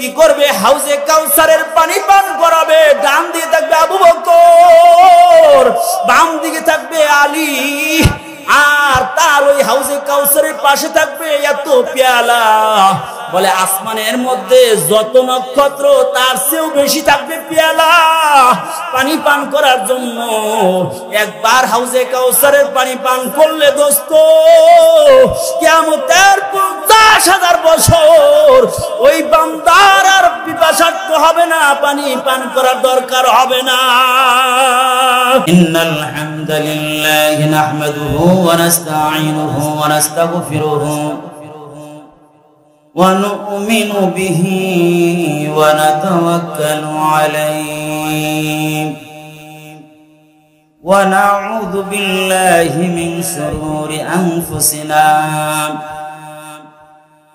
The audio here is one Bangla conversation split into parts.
কি করবে? হাউজে কাউসারের পানি পান করাবে। ডান দিকে থাকবে আবু বকর, বাম দিকে থাকবে আলী, আর তার ওই হাউজে কাউসারের পাশে থাকবে এত পেয়ালা। বলে আসমানের মধ্যে যত নক্ষত্র তার চেয়েও বেশি থাকবে পেয়ালা পানি পান করার জন্য। একবার হাউজে কাউসারের পানি পান করলে দোস্ত, কিয়ামতের 50,000 বছর ওই বান্দার আর পিপাসার্থ হবে না, পানি পান করার দরকার হবে না। ইন্নাল হামদালিল্লাহি নাহমাদুহু ওয়া নাস্তাঈনুহু ওয়া নাস্তাগফিরুহু ওয়া নু'মিনু বিহি ওয়া নাতাওয়াক্কালু আলাইহি ওয়া নাউযু বিল্লাহি মিন শুরুরি আনফুসিনা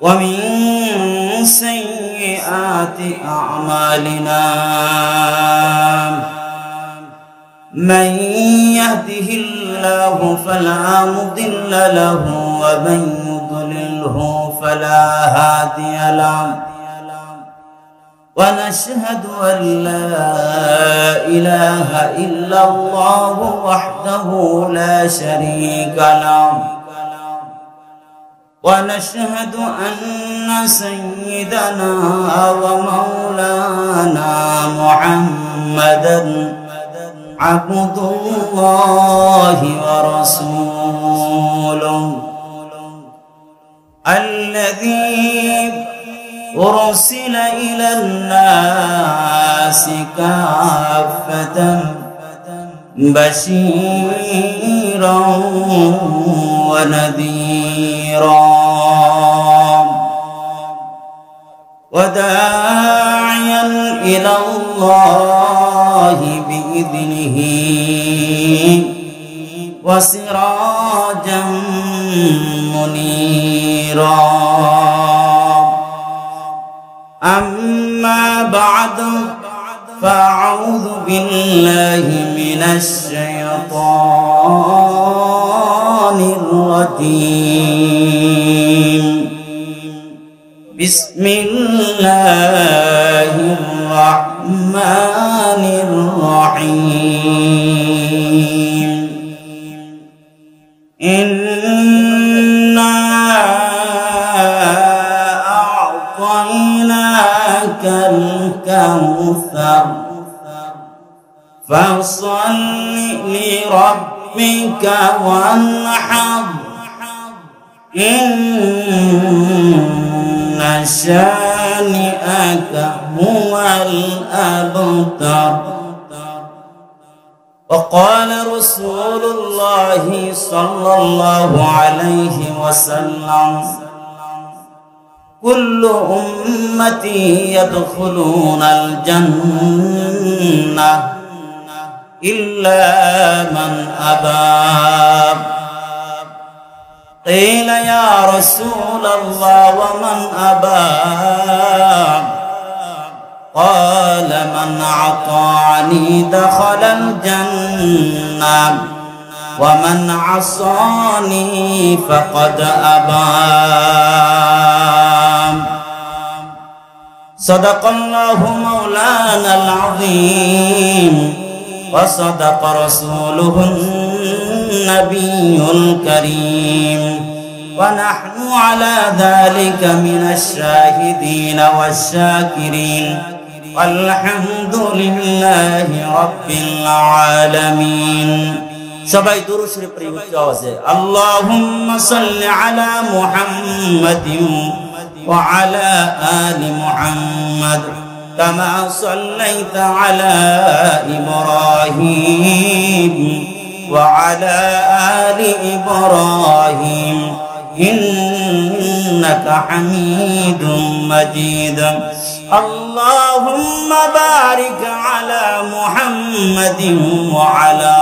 ওয়া মিন সাইয়্যাতি আ'মালিনা। من يهده الله فلا مضل له ومن يضلله فلا هادي له ونشهد أن لا إله إلا الله وحده لا شريك له ونشهد أن سيدنا ومولانا محمدا عبد الله ورسوله الذي أرسل إلى الناس كافة بشيرا ونذيرا وداعيا إلى الله بإذنه وسراجا منيرا. أما بعد فأعوذ بالله من الشيطان الرجيم. بسم الله الرحمن الرحيم. إنا أعطيناك الكوثر فصل لربك وانحر إن شانئك هو الأبتر. وقال رسول الله صلى الله عليه وسلم كل أمتي يدخلون الجنة إلا من أبى. قيل يا رسول الله ومن أبى؟ قال من أطاعني دخل الجنة ومن عصاني فقد أبى. صدق الله مولانا العظيم وصدق رسوله النبي الكريم ونحن على ذلك من الشاهدين والشاكرين والحمد لله رب العالمين. সবাই দুরূদ শরীফ পড়ি উচ্চ আওয়াজে اللهم صل على محمد وعلى آل محمد كما صليت على إبراهيم وعلى آل إبراهيم إنك حميد مجيد. اللهم بارك على محمد وعلى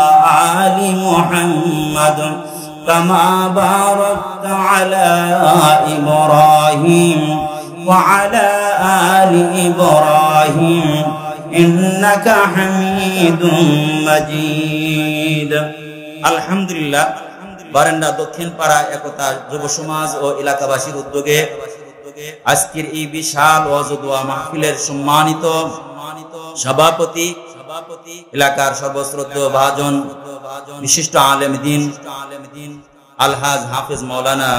آل محمد كما باركت على إبراهيم وعلى آل إبراهيم إنك حميد مجيد. الحمد لله. বারান্দা দক্ষিণ পাড়া একতা যুব সমাজ ও এলাকাবাসীর উদ্যোগে আজকের এই বিশাল ওয়াজ ও দোয়া মাহফিলের সম্মানিত সভাপতি, এলাকার সর্বশ্রদ্ধেয় ভাজন, বিশিষ্ট আলেম দ্বীন আলহাজ হাফেজ মাওলানা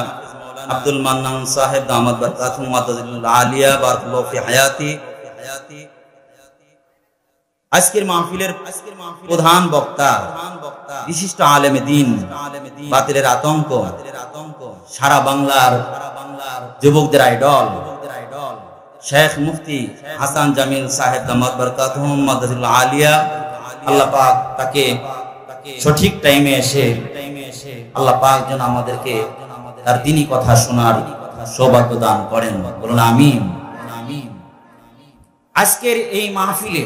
আব্দুল মান্নান সাহেব দামাত বরকাতুহু মাদাজিল আলিয়া বারাকাল্লাহু ফি হায়াতি। আজকের মাহফিলের প্রধান বক্তা, বিশিষ্ট আলেম দ্বীন, বাতিলের আতঙ্ক, সারা বাংলার যুবকদের আইডল শেখ মুফতি হাসান জামিল সাহেব দামাত বরকাতুহু মাদাজিল আলিয়া। আল্লাহ পাক তাকে সঠিক টাইমে এসে আল্লাহ পাক যেন আমাদেরকে তার দ্বীনি কথা শোনার সৌভাগ্য দান করেন, বলুন আমিন। আজকের এই মাহফিলে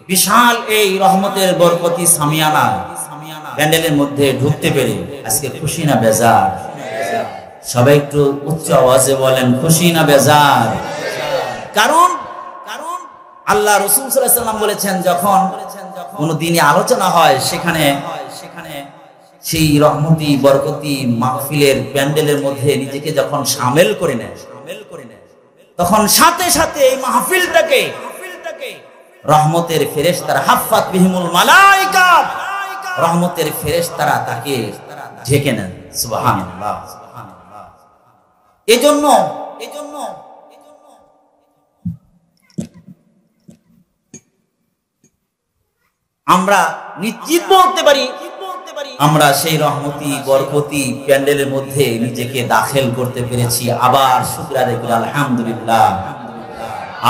বিশাল এই রহমতের বরকতি সামিয়ানা প্যান্ডেলের মধ্যে ঢুকতে পেরে আজকে খুশি না বেজার? সবাই একটু উচ্চ আওয়াজে বলেন খুশি না বেজার? কারণ আল্লাহ রাসূল সাল্লাল্লাহু আলাইহি ওয়াসাল্লাম বলেছেন, যখন কোন দিনে আলোচনা হয় সেখানে সেই রহমতি বরকতি মাহফিলের প্যান্ডেলের মধ্যে নিজেকে যখন শামিল করে নেয়, তখন সাথে সাথে এই মাহফিলটাকে রহমতের ফেরেশতারা হাফাত বিহিমুল মালায়েকা, রহমতের ফেরেশতারা তাকে ঢেকে নেন। সুবহানাল্লাহ। এজন্য আমরা নিশ্চিত বলতে পারি, আমরা সেই রহমতি বরকতি প্যান্ডেলের মধ্যে নিজেকে দাখিল করতে পেরেছি। আবার শুকর আদায় করি আলহামদুলিল্লাহ।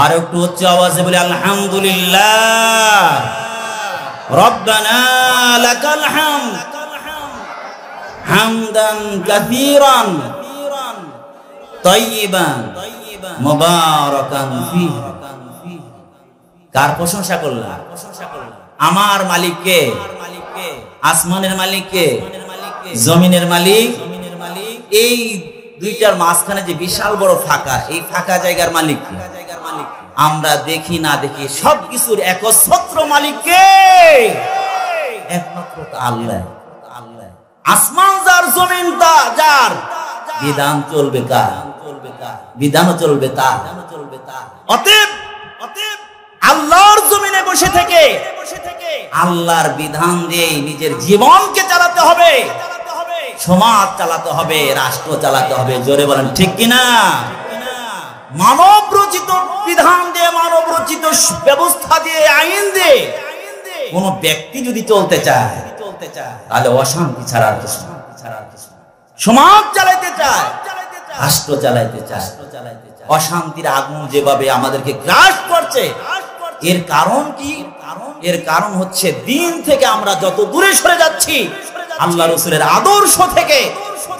আর একটু উচ্চ আওয়াজে বলি আলহামদুলিল্লাহ। রব্বানা লাকাল হামদ হামদান কাসীরান তাইয়িবান মুবারাকান ফীহি। কার প্রশংসা করলাম? আমার মালিককে, আসমানের মালিককে, জমিনের মালিক। এই দুইটার মাঝখানে যে বিশাল বড় ফাঁকা, এই ফাঁকা জায়গার মালিক আমরা দেখি না দেখি সবকিছুর একচ্ছত্র মালিককে, একমাত্র আল্লাহ। আসমান যার, জমিন যার, বিধান চলবে কার? বিধানও চলবে তার। অতএব আল্লাহর জমিনে বসে থেকে আল্লাহর বিধান দিয়ে নিজের জীবনকে চালাতে হবে, সমাজ চালাতে হবে, রাষ্ট্র চালাতে হবে। জোরে বলেন ঠিক কিনা? মানব রচিত বিধান দিয়ে, মানব রচিত ব্যবস্থা দিয়ে, আইন দিয়ে কোন ব্যক্তি যদি চলতে চায় তাহলে অশান্তি ছাড়া আর কিছু। সমাজ চালাইতে চায়, রাষ্ট্র চালাইতে চায়, অশান্তির আগুন যেভাবে আমাদেরকে গ্রাস করছে, এর কারণ কি? এর কারণ হচ্ছে দিন থেকে আমরা যত দূরে সরে যাচ্ছি, আল্লাহ রাসূলের আদর্শ থেকে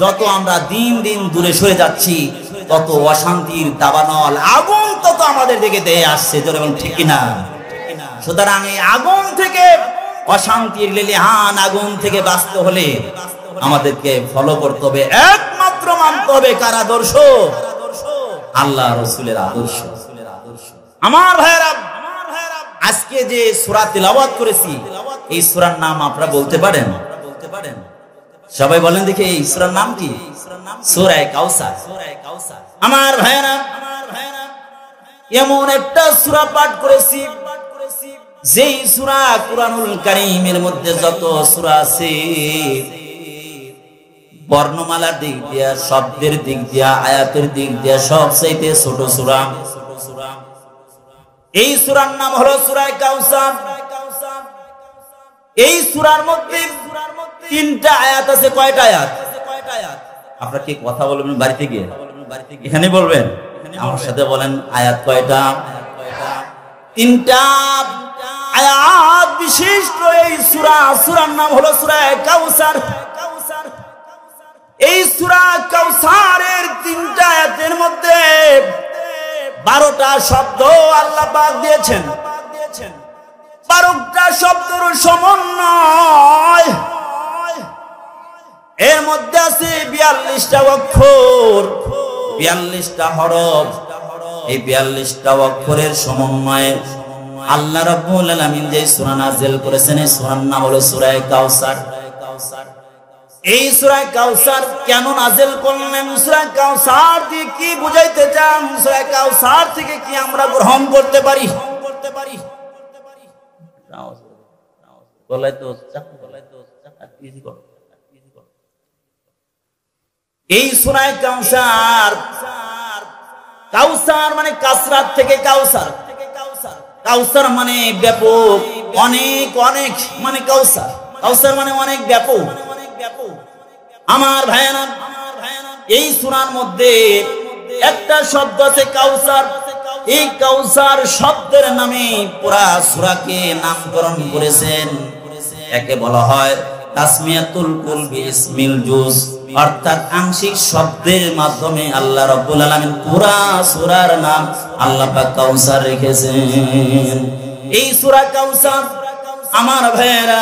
যত আমরা দিন দিন দূরে সরে যাচ্ছি, তত অশান্তির দাবানল আগুন তত আমাদের দিকে দিয়ে আসছে। জোরে বলুন ঠিক কিনা? সুতরাং এই আগুন থেকে, অশান্তির লেলিহান আগুন থেকে বাঁচতে হলে আমাদেরকে ফলো করতে হবে, একমাত্র মানতে হবে কার আদর্শ? আল্লাহ রাসূলের আদর্শ। আমার ভাইরা, আজকে যে সূরা তিলাওয়াত করেছি, এই সূরার নাম আপনারা বলতে পারেন? সবাই বলেন দেখি, এই সূরার নাম কি? সূরা কাউসার। আমার ভাইরা, এমন একটা সূরা পাঠ করেছি যেই সূরা কুরআনুল কারীমের মধ্যে যত সূরা আছে, বর্ণমালার দিক দিয়া, শব্দের দিক দিয়া, আয়াতের দিক দিয়া সবচেয়ে ছোট সূরা। এই সূরার নাম হলো সূরা কাউসার। এই সূরার মধ্যে 3টা আয়াত আছে। কয়টা আয়াত? আপনারা কি কথা বলবেন বাড়িতে গিয়ে? এখানে বলবেন, আমার সাথে বলেন আয়াত কয়টা? 3টা আয়াত বিশিষ্ট এই সূরা। সূরার নাম হলো সূরা কাউসার। এই সূরা কাউসারের 3টা আয়াতের মধ্যে 12টা শব্দ আল্লাহ পাক দিয়েছেন। 12টা শব্দের সমন্বয়। এর মধ্যে আছে 42টা অক্ষর, 42টা হরফ। এই 42টা অক্ষরের সমন্বয়ে আল্লাহ রাব্বুল আলামিন যে সূরা নাযিল করেছেন, এই সূরার নাম হলো সূরা কাউসার। এই সূরা কাউসার কেন নাযিল করলেন? সূরা কাউসার দিয়ে কি বুঝাইতে চান? সূরা কাউসার থেকে কি আমরা গ্রহণ করতে পারি? এই সূরা কাউসার, কাউসার মানে কাসরাত থেকে কাউসার, কাউসার মানে ব্যাপক, অনেক অনেক মানে কাউসার, কাউসার মানে অনেক ব্যাপক। আমার ভাইয়েরা, এই সূরার মধ্যে একটা শব্দ আছে কাউসার। এই কাউসার শব্দের নামে পুরা সূরাকে নামকরণ করেছেন। একে বলা হয় তাসমিয়াতুল কুল বিইসমিল জুজ, অর্থাৎ আংশিক শব্দের মাধ্যমে আল্লাহ রাব্বুল আলামিন পুরা সূরার নাম আল্লাহ পাক কাউসার রেখেছেন। এই সূরা কাউসার আমার ভাইয়েরা,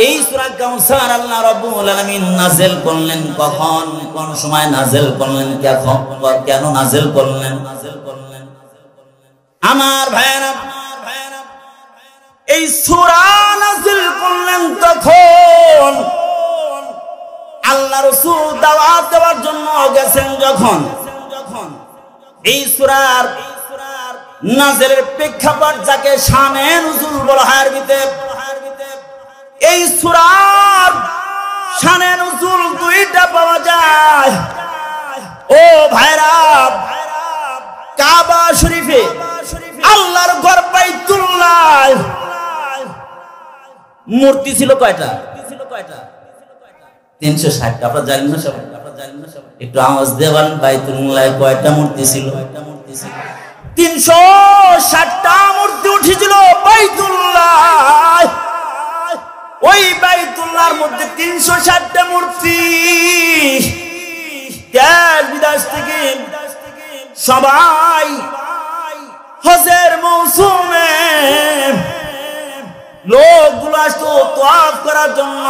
এই সূরা কাউসার আল্লাহ রাব্বুল আলামিন নাযিল করলেন কখন, কোন সময় নাযিল করলেন, কেন নাযিল করলেন? আমার ভাইয়েরা, এই সূরা নাযিল করলেন তখন আল্লাহ রাসূল দাওয়াত দেওয়ার জন্য গেছেন যখন। এই সূরার নাযিলের প্রেক্ষাপট যাকে শানে নুজুল বলা হয় আরবিতে, এই সূরার শানে নুজুল দুইটা পাওয়া যায়। ও ভাইরা, কাবা শরীফে আল্লাহর ঘর বাইতুল্লাহ মূর্তি ছিল কয়টা? 360টা। আপনারা জানেন না সবাই? একটু আওয়াজ দেবেন, বাইতুল্লাহ কয়টা মূর্তি ছিল? 360টা মূর্তি উঠেছিল বাইতুল্লাহ। ওই বাইতুল্লাহর মধ্যে 360টা মূর্তি দেশ বিদেশ থেকে সবাই হজের মৌসুমে লোকগুলো আসতো তওয়াফ করার জন্য।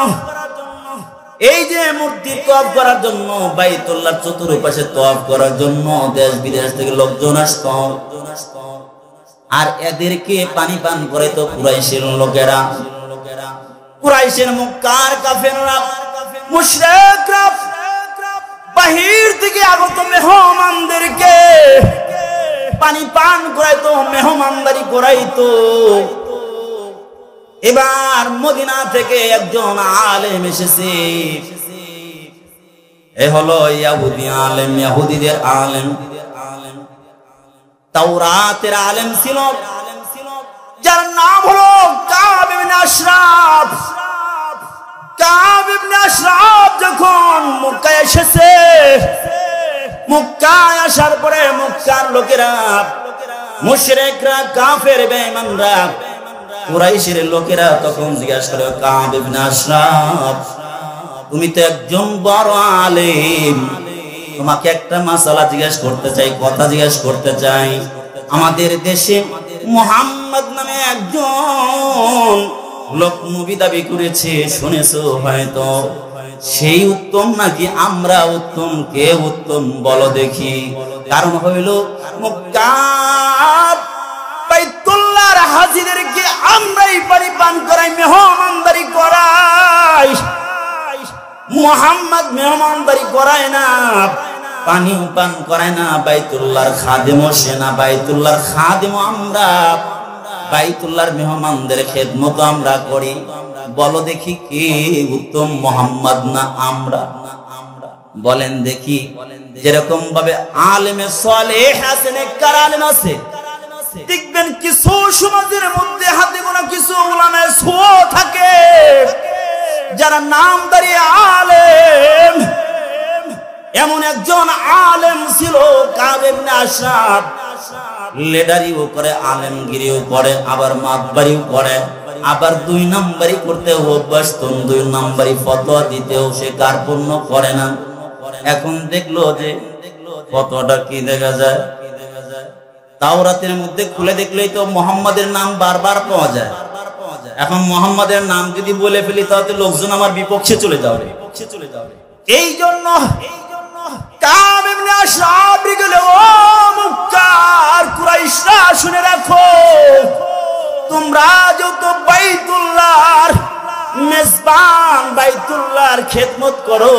এই যে মূর্তি তওয়াফ করার জন্য, বাইতুল্লাহর চতুর্পাশে তওয়াফ করার জন্য দেশ বিদেশ থেকে লোকজন আসতো। আর এদেরকে পানি পান করে তো কুরাইশের লোকেরা, কুরাইশের মক্কার কাফেররা, মুশরিকরা বাহির থেকে আগত মেহমানদেরকে পানি পান করাইতো, মেহমানদারি করাইতো। এবার মদিনা থেকে একজন আলেম এসেছে, এ হলো ইহুদি আলেম, ইহুদিদের আলেম, তাওরাতের আলেম ছিল, যার নাম হলো কাব ইবনে আশরাফ। কাব ইবনে আশরাফ যখন মক্কায় এসেছে, মক্কায় আসার পরে মক্কার লোকেরা, মুশরিকরা, কাফের বেঈমানরা, কুরাইশের লোকেরা তখন জিজ্ঞাসা করে, কাব ইবনে আশরাফ তুমি তো একজন বড় আলেম, তোমাকে একটা মাসালা জিজ্ঞাসা করতে চাই, কথা জিজ্ঞাসা করতে চাই। আমাদের দেশে মুহাম্মদ নামে একজন লোক নবী দাবি করেছে, শুনেছো হয়তো। সেই উত্তম নাকি আমরা উত্তম? কে উত্তম বলো দেখি। কারণ হইল মক্কার বাইতুল্লাহর হাজিদেরকে আমরাই পানি পান করাই, মেহমানদারি করাই। মুহাম্মদ মেহমানদারি করায় না, পানিও পান করায় না। বাইতুল্লাহর খাদেম সে না, বাইতুল্লাহর খাদেম আমরা। বাইতুল্লাহর মেহমানদের খেদমত আমরা করি। বলো দেখি কে উত্তম, মুহাম্মদ না আমরা? বলেন দেখি। যেরকম ভাবে আলেমে সালেহ আছে, নেককার আলেম আছে, দেখবেন কিছু সমাজের মধ্যে হাতে গোনা কিছু উলামায়ে সু থাকে, যারা নামদারি আলেম। এমন একজন আলেম ছিল কাব ইবনে আশরাফ। লিডারিও করে, আলেমগিরিও করে, আবার মাতবারিও করে, আবার 2 নাম্বারি করতে অভ্যস্ত, 2 নাম্বারি ফতোয়া দিতেও সে কার্পণ্য করে না। এখন দেখলো যে ফতোয়াটা কি দেখা যায়, তাওরাতের মধ্যে খুলে দেখলেই তো মুহাম্মাদের নাম বারবার পাওয়া যায়। এখন মুহাম্মাদের নাম যদি বলে ফেলি তাহলে লোকজন আমার বিপক্ষে চলে যাবে। এই জন্য কাব ইবনে আশরাফ বলে, ও মক্কার কুরাইশরা শুনে রাখো, তোমরা যত বাইতুল্লাহর মেজবান বাইতুল্লাহর খেদমত করো,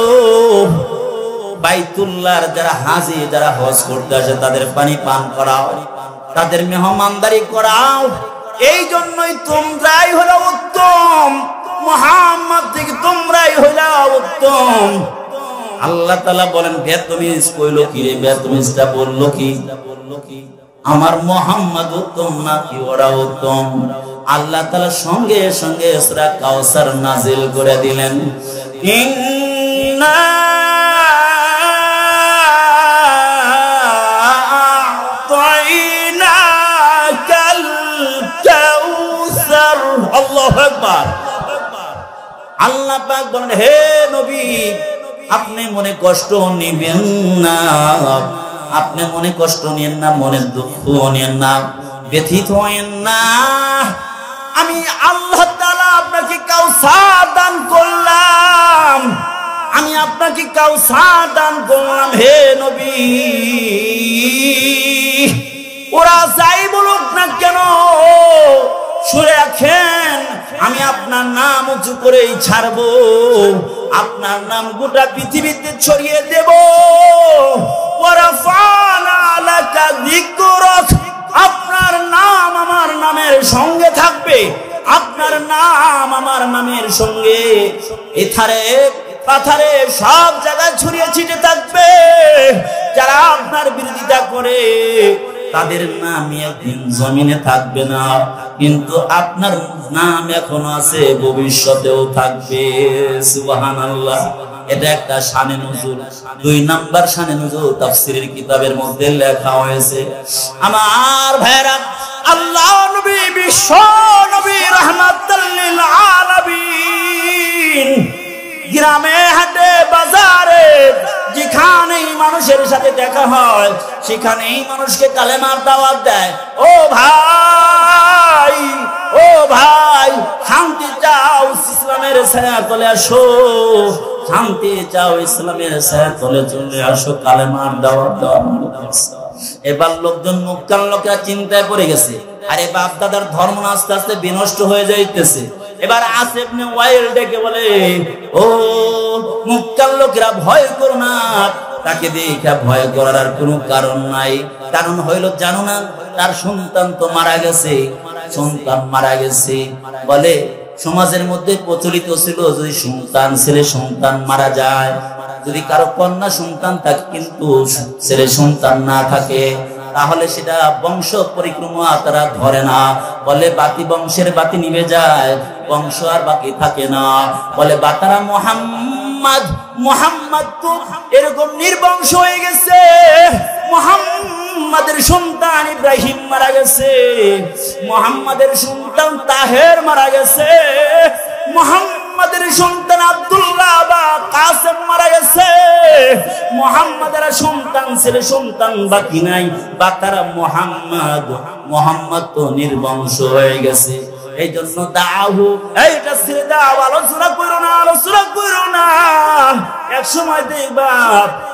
বাইতুল্লাহর যারা হাজী যারা হজ করতে আসে তাদের পানি পান করাও, তাদের মেহমানদারি করাও। এই জন্যই তোমরাই হলো উত্তম, মুহাম্মদ থেকে তোমরাই হলো উত্তম। আল্লাহ তাআলা বলেন বেতমিজ কইলো কি রে, বেতমিজটা বললো কি, আমার মুহাম্মদ উত্তম নাকি ওরা উত্তম? আল্লাহ তাআলা সঙ্গে সঙ্গে সূরা কাউসার নাজিল করে দিলেন, ইন্না আ'তাইনাকাল কাউসার। আল্লাহু আকবার। আল্লাহ পাক বলেন হে নবী আপনি মনে কষ্ট নেবেন না, আপনি মনে কষ্ট নেন না, মনে দুঃখ নেন না, ব্যথিত হয়েন না। আমি আল্লাহ তাআলা আপনাকে কাউসার দান করলাম, আমি আপনাকে কাউসার দান করলাম হে নবী। ওরা যাই বলুক না কেন শুনে রাখেন, আমি আপনার নাম উঁচু করেই ছাড়বো, আপনার নাম গোটা পৃথিবীতে ছড়িয়ে দেব। আপনার নাম আমার নামের সঙ্গে থাকবে, আপনার নাম আমার নামের সঙ্গে এথারে পাথারে সব জায়গায় ছড়িয়ে ছিটে থাকবে। যারা আপনার বিরোধিতা করে তাদের নাম একদিন জমিনে থাকবে না, কিন্তু আপনার নাম এখনো আছে, ভবিষ্যতেও থাকবে। সুবহানাল্লাহ। এটা একটা শানে নুজুল। 2 নাম্বার শানে নুজুল তাফসীরের কিতাবের মধ্যে লেখা হয়েছে। আমার ভাইরা, আল্লাহ নবী বিশ্ব নবী রাহমাতুল লিল আলামিন গ্রামে হাটে বাজারে যেখানেই মানুষের সাথে দেখা হয় সেখানেই মানুষকে কালেমার দাওয়াত দেয়। ও ভাই, ও ভাই, শান্তি চাও ইসলামের ছায়া তলে আসো, শান্তি চাও ইসলামের ছায়া তলে চলে আসো, কালেমার দাওয়াত দাও। এবার লোকজন মুক্কান লোকেরা চিন্তায় পড়ে গেছে, আরে বাপ দাদার ধর্ম আস্তে আস্তে বিনষ্ট হয়ে যাইতেছে। এবার আসিফ ইবনে ওয়াইল ডেকে বলে, ও মুক্কান লোকেরা ভয় করো না, তাকে দেখে ভয় করার আর কোনো কারণ নাই। কারণ হইল জানো না, তার সন্তান তো মারা গেছে, সন্তান মারা গেছে। বলে সমাজের মধ্যে প্রচলিত ছিল যদি সন্তান ছেলে সন্তান মারা যায়, যদি কারো কন্যা সন্তান থাকে কিন্তু ছেলে সন্তান না থাকে, তাহলে সেটা বংশ পরিক্রমা তারা ধরে না। বলে বাতি বংশের বাতি নিভে যায়, বংশ আর বাকি থাকে না। বলে বাতারা মুহাম্মদ, মুহাম্মদ তো এরকম নির্বংশ হয়ে গেছে। মুহাম্মাদের সন্তান ইব্রাহিম মারা গেছে, মুহাম্মাদের সন্তান তাহের মারা গেছে, মুহাম্মাদের সন্তান আব্দুল্লাহ বা কাসেম মারা গেছে, মুহাম্মাদের সন্তান ছেলে সন্তান বাকি নাই। বাতারা মুহাম্মদ, মুহাম্মদ তো নির্বংশ হয়ে গেছে। এই জন্য দাও এইটা ছেড়ে দাও, আলোচনা করো না, আলোচনা করো না। এক সময় দেখবা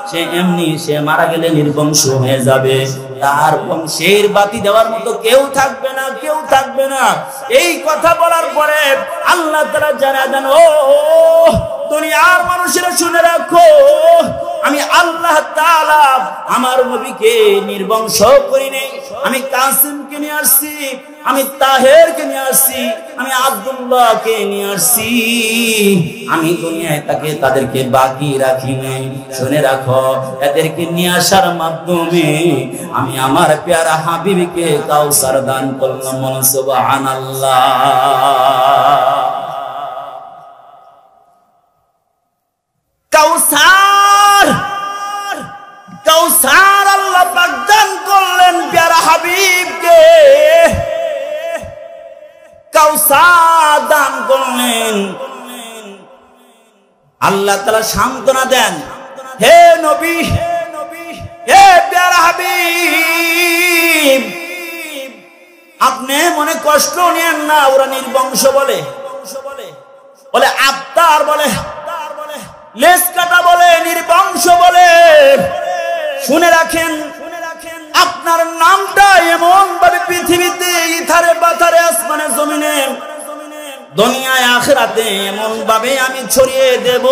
সে এমনি সে মারা গেলে নির্বংশ হয়ে যাবে, তার বংশের বাতি দেওয়ার মতো কেউ থাকবে না, কেউ থাকবে না। এই কথা বলার পরে আল্লাহ তাআলা জানায় দেন, ও দুনিয়ার মানুষেরা শুনে রাখো, আমি আল্লাহ তাআলা আমার নবীকে নির্বংশ করি নাই। আমি কাসিমকে নিয়ে আসছি, আমি তাহেরকে নিয়ে আসছি, আমি আব্দুল্লাহকে নিয়ে আসছি। আমি দুনিয়ায় তাদেরকে বাকি রাখি নাই। শুনে রাখো, এদেরকে নিয়ে আসার মাধ্যমে আমি আমার প্যারা হাবিবকে কাউসার দান করলাম। সুবহানাল্লাহ। কাউসার, কাউসার আল্লাহ পাক দান করলেন প্যারা হাবিবকে, কাউসার দান করলেন। আল্লাহ তাআলা সান্ত্বনা দেন, হে নবী, হে প্যারা হাবিব, আপনি মনে কষ্ট নেন না। ওরা নির্বংশ বলে, বলে আত্মার বলে, লেজ কাটা বলে, নির্বংশ বলে। শুনে রাখেন, আপনার নামটা এমন ভাবে পৃথিবীতে ইথারে বাথারে আসমানে জমিনে দুনিয়ায় আখিরাতে এমন ভাবে আমি ছড়িয়ে দেব,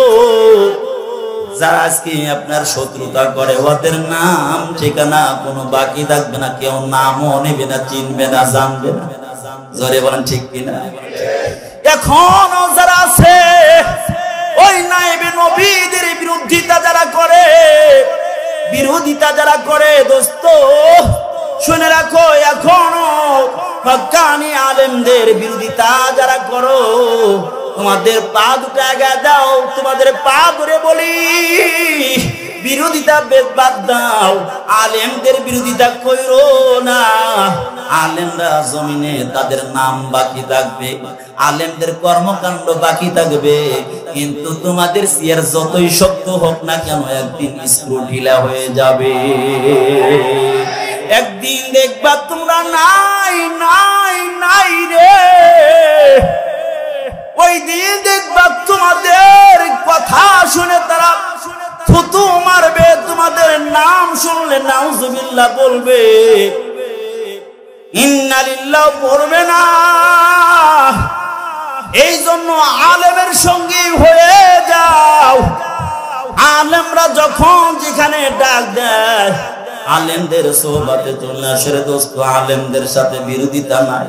যারা আজকে আপনার শত্রুতা করে ওদের নাম ঠিকানা কোনো বাকি থাকবে না, কেউ নামও নেবে না, চিনবে না, জানবে না। জোরে বলেন ঠিক কিনা? এখনো যারা আছে ওই নায়েবে নবীদের বিরোধিতা যারা করে, দোস্ত শুনে রাখো, এখনো হক্কানি আলেমদের বিরোধিতা যারা করো, তোমাদের পা দুটো আগে দাও, তোমাদের পা ধরে বলি বিরোধিতা বাদ দাও, আলেমদের বিরোধিতা কইরো না। আলেমরা জমিনে তাদের নাম বাকি থাকবে, আলেমদের কর্মকাণ্ড বাকি থাকবে, কিন্তু তোমাদের সিয়ার যতই শক্ত হোক না কেন একদিন স্ক্রু ঢিলা হয়ে যাবে। একদিন দেখবা তোমরা নাই নাই নাই রে, ওই দিন দেখবা তোমাদের কথা শুনে তারা থুতু মারবে, তোমাদের নাম শুনলে নাউজুবিল্লাহ বলবে, ইন্না লিল্লাহ পড়বে না। এই জন্য আলেমের সঙ্গী হয়ে যাও। আলেমরা যখন যেখানে ডাক দেয় আলেমদের সোহবতে চলে আসে দোস্ত, আলেমদের সাথে বিরোধিতা নাই,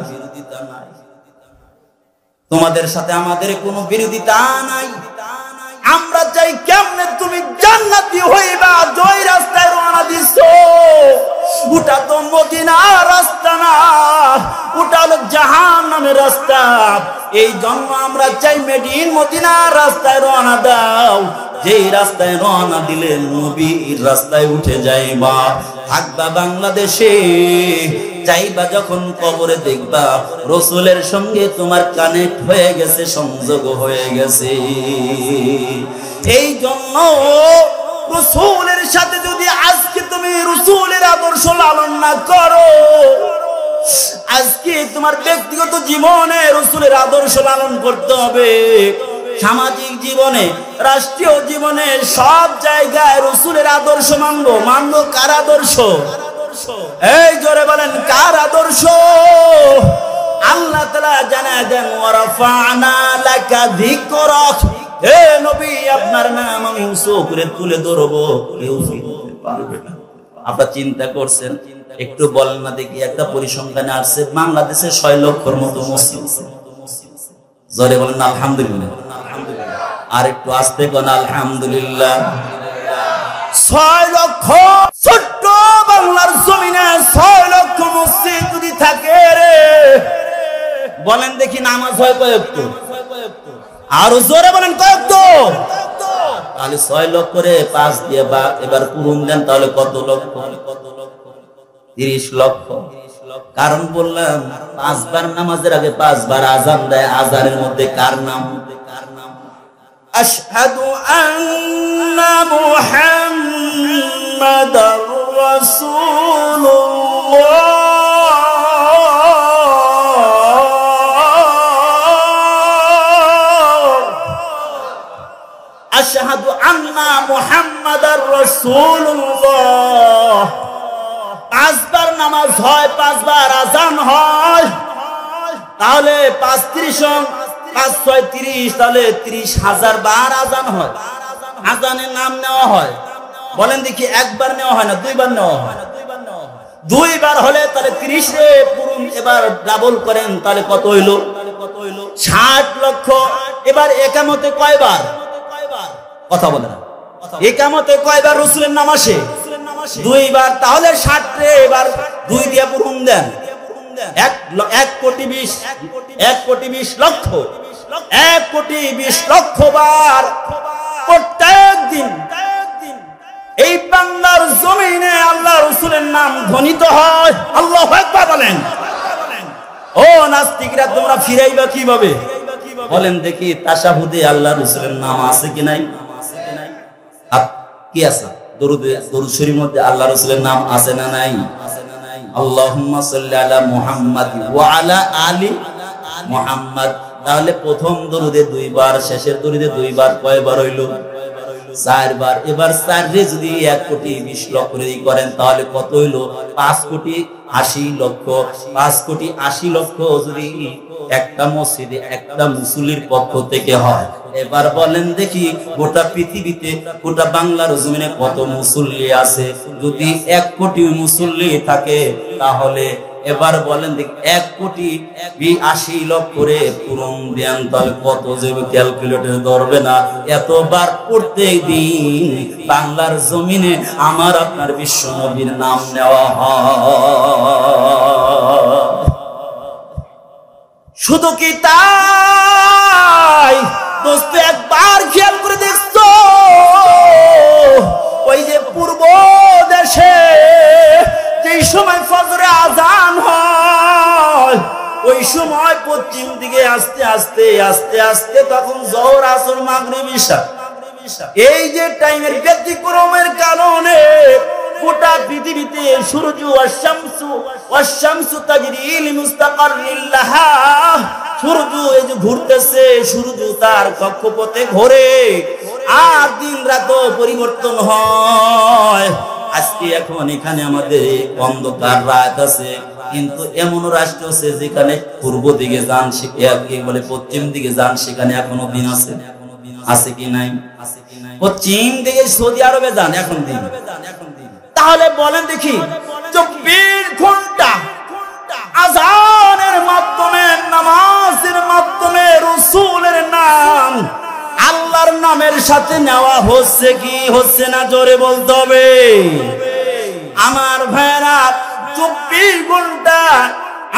তোমাদের সাথে আমাদের কোনো বিরোধিতা নাই। আমরা চাই কেমনে তুমি জান্নাতি হইবা, জয় রাস্তায় রওনা দিছো, ওটা তো মদিনার রাস্তা না, ওটা হলো জাহান্নামের রাস্তা। এই জন্য আমরা চাই মেডিন মদিনার রাস্তায় রওনা দাও, যেই রাস্তায় রওনা দিলে নবীর রাস্তায় উঠে যাইবা, থাকবা বাংলাদেশে, যাইবা যখন কবরে দেখবা রাসূলের সঙ্গে তোমার কানেক্ট হয়ে গেছে, সংযোগ হয়ে গেছে। এই জন্য রাসূলের সাথে যদি আজকে তুমি রাসূলের আদর্শ লালন না করো, আজকে তোমার ব্যক্তিগত জীবনে রাসূলের আদর্শ লালন করতে হবে, সামাজিক জীবনে, রাষ্ট্রীয় জীবনে, সব জায়গায় রাসূলের আদর্শ মানবো। কার আদর্শ? এই জোরে বলেন কার আদর্শ? আল্লাহ তাআলা জানায় দেন, ওয়ারাফা'না লাকা যিকরাক, হে নবী আপনার নাম আমি উঁচু করে তুলে ধরবো, কেউ ফিরতে পারবে না। আপনারা চিন্তা করছেন, একটু বলেন না দেখি, একটা পরিসংখ্যানে আসছে বাংলাদেশে 6 লক্ষর মতো মুসলিম। জোরে বলেন আলহামদুলিল্লাহ। আর একটু আস্তে কোন আলহামদুলিল্লাহ। 6 লক্ষ, ছোট্ট বাংলার জমিনে 6 লক্ষ মসজিদ যদি থাকে রে, বলেন দেখি নামাজ হয় কয়েকটু? আর জোরে বলেন কয়েকটু? তাহলে 6 লক্ষ করে 5 দিয়ে বা এবার পূরণ দেন, তাহলে কত লক্ষ? 30 লক্ষ। কারণ বললাম 5 বার নামাজের আগে 5 বার আযান দেয়, আযানের মধ্যে কার নাম? আশহাদু আন্না মুহাম্মাদার রাসূলুল্লাহ, আশহাদু আন্না মুহাম্মাদার রাসূলুল্লাহ। 5 বার নামাজ হয়, 5 বার আযান হয়, তাহলে 5 30 5 6 30, তাহলে 30,000 বার আযান হয়, আযানের নাম নেওয়া হয়। বলেন দেখি, একবার নেওয়া হয় না, 2 বার নেওয়া হয়? 2 বার হলে তাহলে 30 রে পুরুন, এবার ডাবল করেন, তাহলে কত হইলো? 60 লক্ষ। এবার একামতে কয়বার? কথা বলে না, একামতে কয়বার রাসূলের নাম আসে? 2 বার। তাহলে 60 রে এবার 2 দিয়ে পূরণ দেন, 1 কোটি 20 লক্ষ, 1 কোটি 20 লক্ষ বার প্রত্যেক দিন এই বাংলার জমিনে আল্লাহ রাসূলের নাম ধ্বনিত হয়। আল্লাহু আকবার বলেন। ও নাস্তিকরা, তোমরা ফিরাইবা কিভাবে? বলেন দেখি, তাশাহুদে আল্লাহ রাসূলের নাম আছে কি নাই? কি আছে? দরুদ শরীফের মধ্যে আল্লাহ রাসূলের নাম আছে না নাই? আল্লাহুম্মা সাল্লি আলা মুহাম্মাদ ওয়া আলা আলি মুহাম্মাদ। তাহলে প্রথম দরুদে 2 বার, শেষের দরুদে 2 বার, কয়বার হইল? চারবার, এবার 4 রে যদি 1 কোটি 20 লক্ষ করেন তাহলে কত হইল? 5 কোটি 80 লক্ষ। 5 কোটি 80 লক্ষ যদি একটা মসজিদে একটা মুসল্লির পক্ষ থেকে হয়, এবার বলেন দেখি গোটা পৃথিবীতে গোটা বাংলার জমিনে কত মুসল্লি আছে? যদি 1 কোটি মুসল্লি থাকে তাহলে এবার বলেন দেখি 1 কোটি 80 লক্ষ করে পূরণ দেন, তাহলে কত যাবে? ক্যালকুলেটর ধরবে না। এতবার প্রত্যেক দিন বাংলার জমিনে আমার আপনার বিশ্ব নবীর নাম নেওয়া হয়। শুধু কি তাই দোস্ত, একবার খেয়াল করে দেখছো ওই যে পূর্ব দেশে যেই সময় ফজরে আজান হয় ওই সময় পশ্চিম দিকে আস্তে আস্তে আস্তে আস্তে তখন জোহর আসর মাগরিব ইশা, এই যে টাইমের ব্যতিক্রমের কারণে গোটা পৃথিবীতে সূর্য ওয়াশ-শামসু তাজরি লিমুস্তাকাররিল লাহা, সূর্য এই যে ঘুরতেছে, সূর্য তার কক্ষপথে ঘোরে আর দিন রাত পরিবর্তন হয়। আজকে এখন এখানে আমাদের অন্ধকার রাত আছে, কিন্তু এমন রাষ্ট্র আছে যেখানে পূর্ব দিকে যান সেখানে বলে পশ্চিম দিকে যান সেখানে এখনো দিন আছে। আছে কি নাই? পশ্চিম দিকে সৌদি আরবে যান এখন দিন। তাহলে বলেন দেখি 24 ঘন্টা আযানের মাধ্যমে নামাজের মাধ্যমে রাসূলের নাম আল্লাহর নামের সাথে নেওয়া হচ্ছে কি হচ্ছে না? জোরে বলতে হবে। আমার ভাইরা 24 ঘন্টা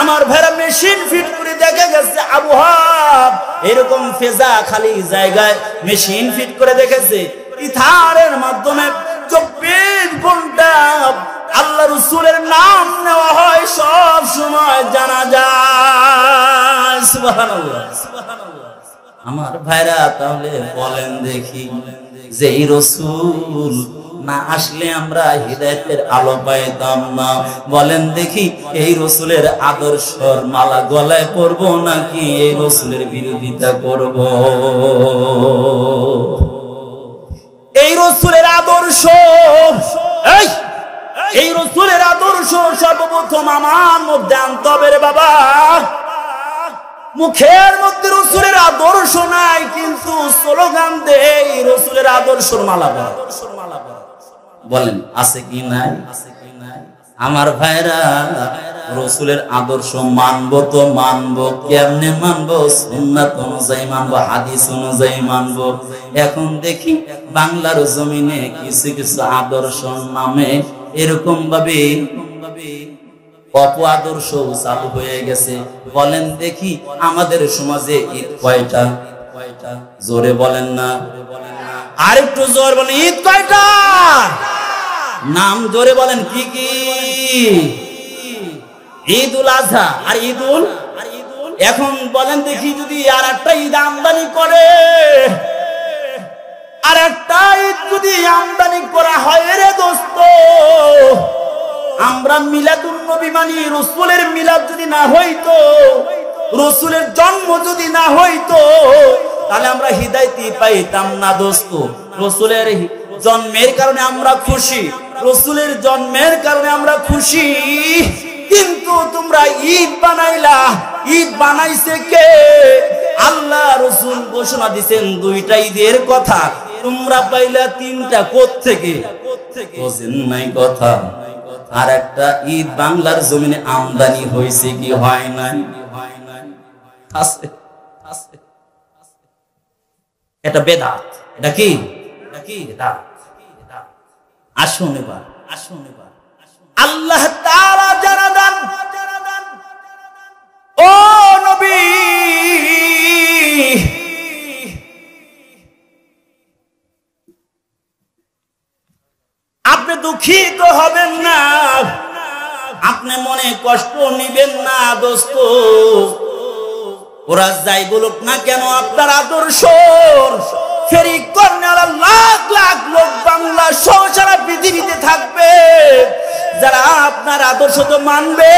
আমার ভাইরা মেশিন ফিট করে দেখা গেছে আবহাওয়া এরকম ফেজা খালি জায়গায় মেশিন ফিট করে দেখেছে ইথারের মাধ্যমে 24 ঘন্টা আল্লাহ রাসূলের নাম নেওয়া হয়, সব সময় জানা যায়। সুবহানাল্লাহ, সুবহানাল্লাহ। আমার ভাইরা তাহলে বলেন দেখি যে এই রাসূল না আসলে আমরা হিদায়াতের আলো পাইতাম না। বলেন দেখি এই রাসূলের আদর্শের মালা গলায় পরব নাকি এই রাসূলের বিরোধিতা করব? এই রাসূলের আদর্শ, এই রাসূলের আদর্শ সর্বপ্রথম আমার মধ্যে আনতে হবে রে বাবা। মুখের মধ্যে রাসূলের আদর্শ নাই, কিন্তু স্লোগান দেই রাসূলের আদর্শের মালা পরা। বলেন আছে কি নাই? আমার ভাইরা রাসূলের আদর্শ মানবো তো মানবো, কেমনে মানবো? সুন্নাত অনুযায়ী মানবো, হাদিস অনুযায়ী মানবো। এখন দেখি বাংলার জমিনে কিছু কিছু আদর্শ নামে এরকম ভাবে অপআদর্শ চালু হয়ে গেছে। বলেন দেখি আমাদের সমাজে ঈদ কয়টা? জোরে বলেন না, আরেকটু জোর বলেন, ঈদ কয়টা? নাম জোরে বলেন কি কি? ঈদুল আজহা আর ঈদুল। এখন বলেন দেখি যদি আর একটা ঈদ আমদানি করে, আর একটা ঈদ যদি আমদানি করা হয় রে দোস্ত, আমরা মিলাদুন নবী মানি, রাসূলের মিলাদ যদি না হইতো, রাসূলের জন্ম যদি না হইতো, তাহলে আমরা হিদায়াতই পাইতাম না দোস্ত। রাসূলের জন্মের কারণে আমরা খুশি, রাসূলের জন্মের কারণে আমরা খুশি, কিন্তু তোমরা ঈদ বানাইলা। ঈদ বানাইছে কে? আল্লাহ রাসূল ঘোষণা দিবেন 2টা ঈদের কথা, তোমরা পাইলা 3টা কোত্থেকে? বোঝেন নাই কথা। আর একটা ঈদ বাংলার জমিনে আমদানি হয়েছে কি হয় নাই? আছে, আছে। এটা বেদাত। এটা কি? এটা কি? বেদাত। আসুন এবার, আসুন এবার আল্লাহ তাআলা জানান, ও নবী আপনি দুঃখিত হবেন না, আপনি মনে কষ্ট নিবেন না দোস্ত। ওরা যাই বলুক না কেন আপনার আদর্শ ফেরি করনার লাখ লাখ লোক বাংলা সহ সারা পৃথিবীতে থাকবে, যারা আপনার আদর্শ তো মানবে,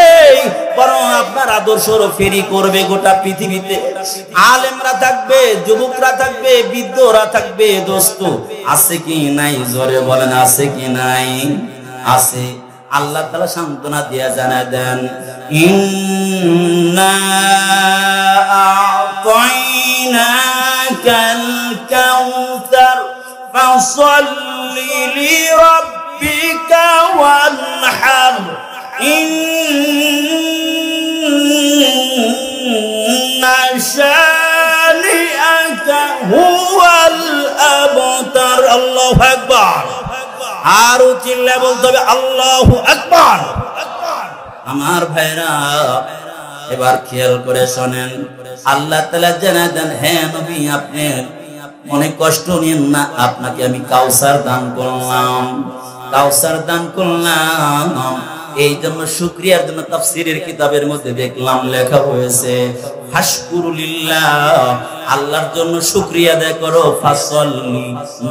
বরং আপনার আপনার আদর্শর ফেরি করবে গোটা পৃথিবীতে। আলেমরা থাকবে, যুবকরা থাকবে, বৃদ্ধরা থাকবে। দোস্ত আছে কি নাই জোরে বলেন, আছে কি নাই? আছে। আল্লাহ তাআলা সান্ত্বনা দিয়া জানা দেন, ইন্না আ'তাইনাকাল কাউসার ফাসাল্লি লিরাব্বিকা ওয়ানহার ইন্না শানিআকা হুয়াল আবতার। আল্লাহু আকবার। আর চিল্লা বলতে হবে আল্লাহু আকবার। আমার ভাইরা এবার খেয়াল করে শোনেন, আল্লাহ তাআলা জানা দেন, হে নবী আপনি অনেক কষ্ট নিন না, আপনাকে আমি কাউসার দান করলাম, কাউসার দান করলাম। এই জন্য শুকরিয়ার জন্য তাফসীরের কিতাবের মধ্যে দেখলাম লেখা হয়েছে, ফাশকুরুলিল্লাহ, আল্লাহর জন্য শুকরিয়া আদায় করো, ফাসল্লি,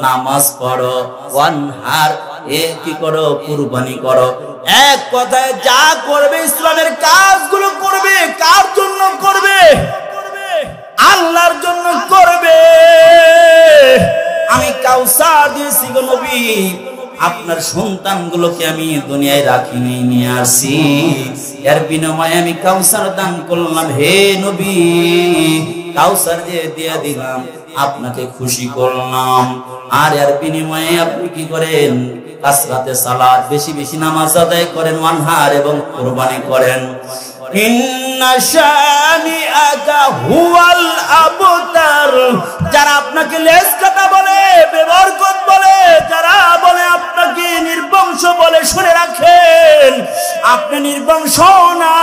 নামাজ পড়ো, ওয়ানহার, কি করো, কুরবানি করো। এক কথায় যা করবে ইসলামের কাজগুলো করবে, কার জন্য করবে? আল্লাহর জন্য করবে। আমি কাউসার দিয়েছি গো নবী, আপনার সন্তানগুলোকে আমি দুনিয়ায় রাখিনি, নিয়ে আসি, এর বিনিময়ে আমি কাউসার দান করলাম। হে নবী, কাউসার দিয়ে দিলাম, আপনাকে খুশি করলাম। আর এর বিনিময়ে আপনি কি করেন? কাসরাতে সালাত, বেশি বেশি নামাজ আদায় করেন, ওয়ানহার, এবং কুরবানি করেন। ইন্না শানিআকা হুয়াল আবতার। যারা আপনাকে লেজ কাটা বলে, বেবরকত বলে, যারা বলে আপনাকে নির্বংশ বলে, শুনে রাখেন, আপনি নির্বংশ না,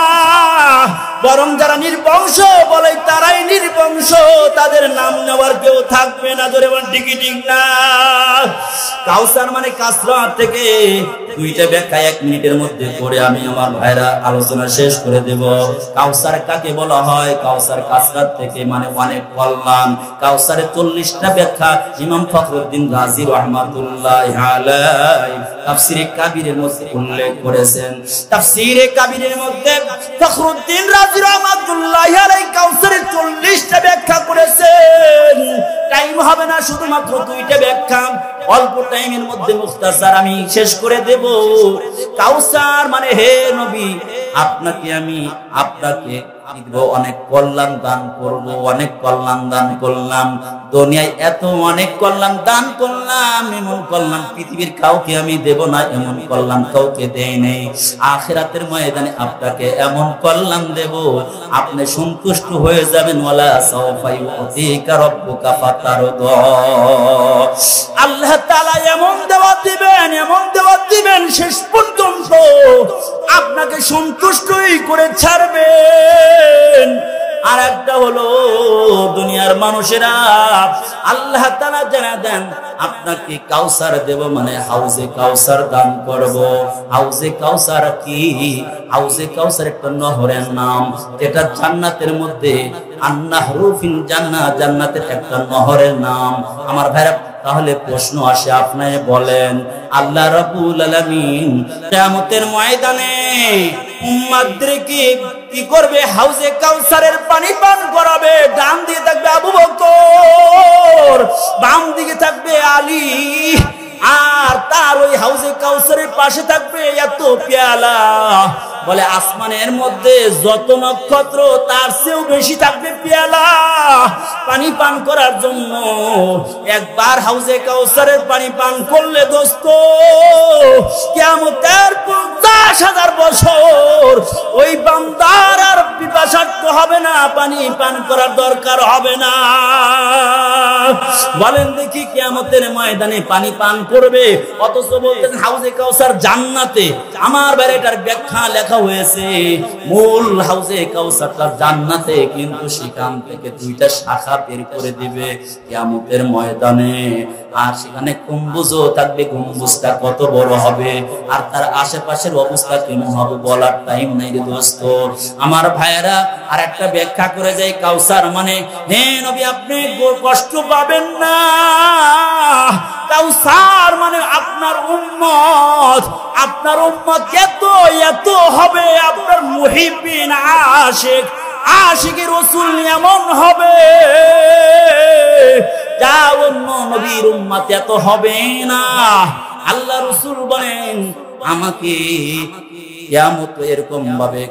বরং যারা নির্বংশ বলে তারাই নির্বংশ, তাদের নাম নেওয়ার কেউ থাকবে না। ধরে বলেন ঠিক ঠিক না? কাউসার মানে কাসরাত থেকে দুইটা ব্যাখ্যা 1 মিনিটের মধ্যে করে আমি আমার ভাইরা আলোচনা শেষ করে দেব। কাউসার কাকে বলা হয়? কাউসার কাসরাত থেকে মানে অনেক কল্যাণ। কাউসারের 40টা ব্যাখ্যা ইমাম ফখরুদ্দিন রাজি রাহমাতুল্লাহি আলাইহি তাফসীরে কাবীরের মধ্যে উল্লেখ করেছেন। তাফসীরে কাবীরের মধ্যে ফখরুদ্দিন রাজি রাহমাতুল্লাহি আলাইহি কাউসারের 40টা ব্যাখ্যা করেছেন। টাইম হবে না, শুধুমাত্র 2টা ব্যাখ্যা অল্প টাইমের মধ্যে মুখতাসার আমি শেষ করে দেব। কাউসার মানে হে নবী, আপনাকে অনেক কল্যাণ দান করব, অনেক কল্যাণ দান করলাম দুনিয়ায়, এত অনেক কল্যাণ দান করলাম, এমন কল্যাণ পৃথিবীর কাউকে আমি দেব না, এমন কল্যাণ কাউকে দেই নাই। আখিরাতের ময়দানে আপনাকে এমন কল্যাণ দেব, আপনি সন্তুষ্ট হয়ে যাবেন। ওয়ালা সাওফা ইউতিকা রাব্বুকা ফাতারদা। আল্লাহ তাআলা এমন দেওয়া দিবেন, এমন দেওয়া দিবেন, শেষ পর্যন্ত আপনাকে সন্তুষ্টই করে ছাড়বেন। আর একটা হলো দুনিয়ার মানুষেরা, আল্লাহ তাআলা জানা দেন আপনাকে কাউসার দেব মানে হাউজে কাউসার দান করব। হাউজে কাউসার কি? হাউজে কাউসার একটা নহরের নাম, এটা জান্নাতের মধ্যে, আন-নাহরু ফিল জান্নাহ, জান্নাতের একটা নহরের নাম। আমার ভাইরা, তাহলে প্রশ্ন আসে, আপনি বলেন আল্লাহ রাব্বুল আলামিন কিয়ামতের ময়দানে উম্মতদেরকে কি করবে? হাউজে কাউসারের পানি পান করাবে। ডান দিকে থাকবে আবু বকর, বাম দিকে থাকবে আলী, আর তার ওই হাউজে কাউসারের পাশে থাকবে এত পেয়ালা, বলে আসমানের মধ্যে যত নক্ষত্র তার চেয়েও বেশি থাকবে পেয়ালা পানি পান করার জন্য। একবার হাউজে কাউসারের পানি পান করলে দোস্ত, কিয়ামতের 50,000 বছর ওই বান্দার আর পিপাসার্থ হবে না, পানি পান করার দরকার হবে না। বলেন দেখি, কিয়ামতের ময়দানে পানি পান করবে, অথচ বলতেন হাউজে কাউসার জান্নাতে। আমার বাইরে এটার ব্যাখ্যা লেখা হয়েছে, মূল হাউজে কাউসারটা জান্নাতে, কিন্তু সেখান থেকে 2টা শাখা বের করে দিবে কিয়ামতের ময়দানে। আর সেখানে গম্বুজও থাকবে, গম্বুজটা কত বড় হবে আর তার আশেপাশের অবস্থা কেমন হবে বলার টাইম নাই রে দোস্ত। আমার ভাইয়েরা, আর একটা ব্যাখ্যা করে যায় কাউসার মানে, হে নবী আপনি কষ্ট পাবেন না। কাউসার মানে আপনার উম্মত, আপনার উম্মত এত এত হবে, আপনার মুহিব্বিন আশিক আশিকি রাসূল এমন হবে যা অন্য নবীর উম্মত এত হবে না। আল্লাহ রাসূল বলেন আমাকে কিয়ামত এরকম ভাবে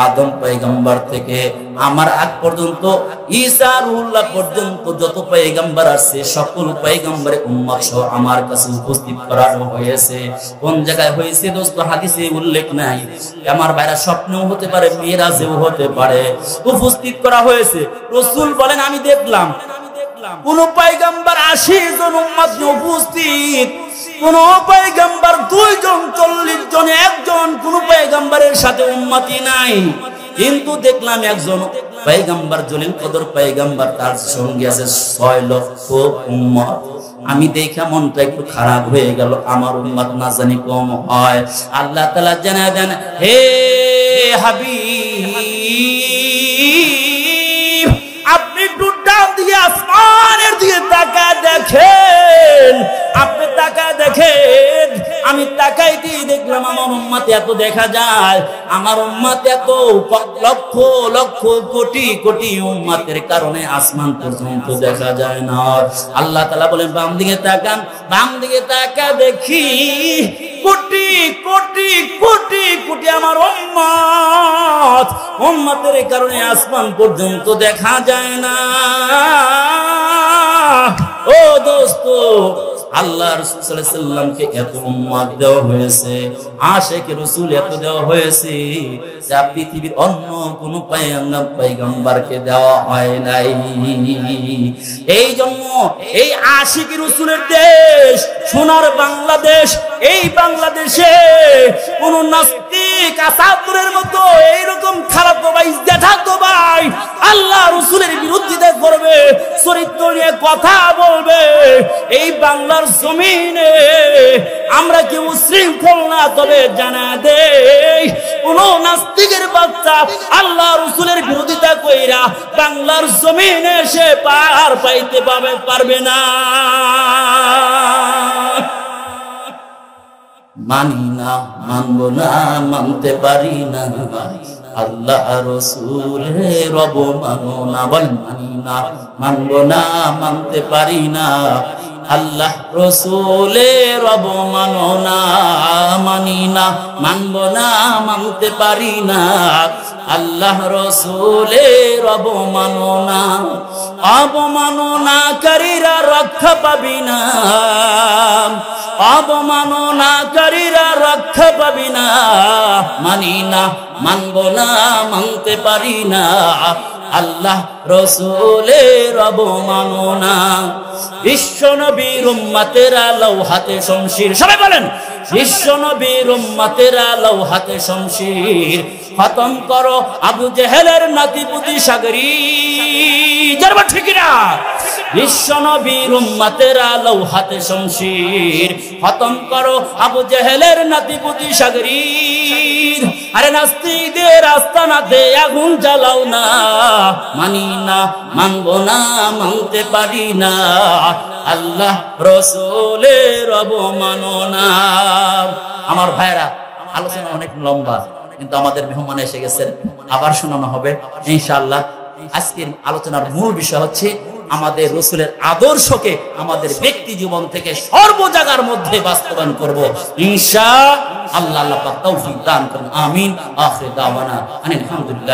আদম পয়গম্বর থেকে আমার আগ পর্যন্ত ঈসা রুহুল্লাহ পর্যন্ত যত পয়গম্বর আছে সকল পয়গম্বরের উম্মত সহ আমার কাছে উপস্থিত করানো হয়েছে। কোন জায়গায় হয়েছে দোস্ত হাদিসে উল্লেখ নাই, আমার ভাইরা স্বপ্নেও হতে পারে, মিরাজেও হতে পারে, উপস্থিত করা হয়েছে। রাসূল বলেন আমি দেখলাম কোন পয়গম্বর 80 জন উম্মত উপস্থিত, কোন পয়গম্বর 2 জন 40 জন একজন, কোন পয়গম্বরের সাথে উম্মতি নাই। কিন্তু দেখলাম একজন পয়গম্বর জলিল কদর পয়গম্বর, তার সঙ্গে আছে 6 লক্ষ উম্মত। আমি দেখে মনটা একটু খারাপ হয়ে গেল, আমার উম্মত না জানি কম হয়। আল্লাহ তাআলা জানা দেন হে হাবিব আপনি ডান দিকে আসমানের দিকে তাকায় দেখেন, আপনি তাকায় দেখেন। আমি তাকাই দিয়ে দেখলাম আমার উম্মত এত দেখা যায়, আমার উম্মত এত লক্ষ লক্ষ কোটি কোটি উম্মতের কারণে আসমান পর্যন্ত দেখা যায় না। আল্লাহ তাআলা বলেন বাম দিকে তাকান, বাম দিকে তাকা দেখি কোটি কোটি কোটি কোটি আমার উম্মত, উম্মতের কারণে আসমান পর্যন্ত দেখা যায় না। ও দোস্ত, আল্লাহ রাসূল সাল্লাল্লাহু আলাইহি সাল্লামকে এত উম্মত দেওয়া হয়েছে, আশিক রাসূল এত দেওয়া হয়েছে যা পৃথিবীর অন্য কোন পয়গম্বরকে দেওয়া হয় নাই। এই জন্য এই আশিক রাসূলের দেশ সোনার বাংলাদেশ, এই বাংলাদেশে কোন নাস্তিক আসাদুরের মতো এইরকম খারাপ ভাই জ্যাঠাতো ভাই আল্লাহ রাসূলের বিরোধিতা করবে, চরিত্র নিয়ে কথা বলবে, এই বাংলার জমিনে আমরা কি উশৃঙ্খল না? তবে জানা দেই কোন নাস্তিকের বাচ্চা আল্লাহ রাসূলের বিরোধিতা কইরা বাংলার জমিনে সে পার পাইতে পারবে না। মানি না, মানব না, মানতে পারি না, আল্লাহ রাসূলের রব মানো না। বল মানি না, মানব না, মানতে পারি না, আল্লাহ রাসূলের রব মানো না। মানি না, মানব না, মানতে পারি না, আল্লাহ রাসূলের রব মানো না। অবমাননাকারীরা রক্ষা পাবি না, অবমাননাকারীরা রক্ষা পাবি না। মানি না, মানব না, মানতে পারি না, আল্লাহ রাসূলের অবমাননা। বিশ্ব নবীর উম্মতেরা লৌহাতে শমশির, সবাই বলেন বিশ্ব নবীর উম্মতেরা লৌহাতে শমশির খতম করো আবু জেহেলের নাতিপুতি সাগরী। যারবা ঠিক না? বিশ্ব নবীর উম্মতেরা লৌহাতে শমশির খতম করো আবু জেহেলের নাতিপুতি সাগরী। আরে নাস্তিকদের আস্তানাতে আগুন জ্বালাও না। মানি না, মানব না, মানতে পারি না, আল্লাহ রাসূলের অবমাননা। আমার ভাইরা, আলোচনা অনেক লম্বা, কিন্তু আমাদের মেহমান এসে গেছেন, আবার শোনানো হবে ইনশাআল্লাহ। আজকের আলোচনার মূল বিষয় হচ্ছে আমাদের রাসূলের আদর্শকে আমাদের ব্যক্তি জীবন থেকে সর্ব জায়গার মধ্যে বাস্তবায়ন করব ইনশাআল্লাহ। আল্লাহ পাক তৌফিক দান করুন, আমিন। আখির দাওয়ানা আলহামদুলিল্লাহ।